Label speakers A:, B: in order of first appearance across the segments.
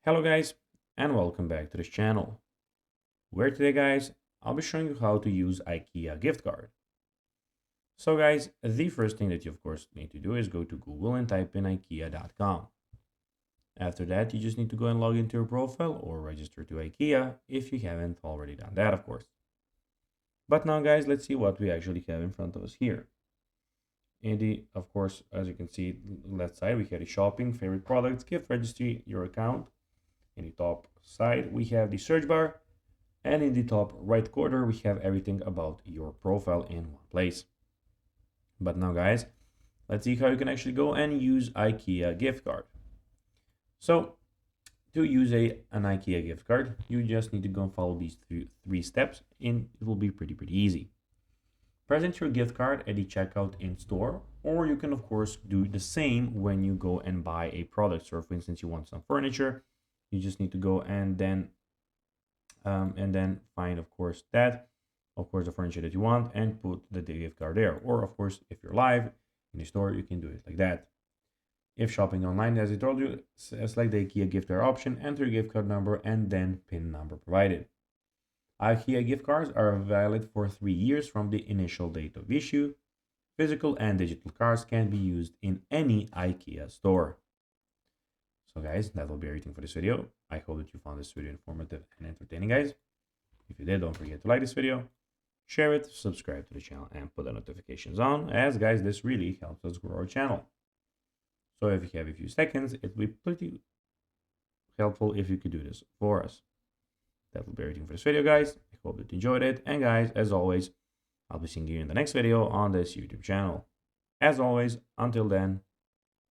A: Hello guys, and welcome back to this channel, where today guys, I'll be showing you how to use IKEA gift card. So guys, the first thing that you of course need to do is go to Google and type in ikea.com. After that, you just need to go and log into your profile or register to IKEA if you haven't already done that, of course. But now guys, let's see what we actually have in front of us here. In the, of course, as you can see, left side, we have the shopping, favorite products, gift registry, your account. In the top side, we have the search bar. And in the top right corner, we have everything about your profile in one place. But now guys, let's see how you can actually go and use IKEA gift card. So to use an IKEA gift card, you just need to go and follow these three steps and it will be pretty easy. Present your gift card at the checkout in store, or you can of course do the same when you go and buy a product. So for instance, you want some furniture, you just need to go and then find of course the furniture that you want and put the gift card there. Or of course, if you're live in the store, you can do it like that. If shopping online, as I told you, select the IKEA gift card option, enter your gift card number and then PIN number provided. IKEA gift cards are valid for 3 years from the initial date of issue. Physical and digital cards can be used in any IKEA store. So guys, that will be everything for this video. I hope that you found this video informative and entertaining, guys. If you did, don't forget to like this video, share it, subscribe to the channel, and put the notifications on, as guys, this really helps us grow our channel. So if you have a few seconds, it will be pretty helpful if you could do this for us. That will be everything for this video, guys. I hope that you enjoyed it. And guys, as always, I'll be seeing you in the next video on this YouTube channel. As always, until then,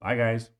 A: bye guys.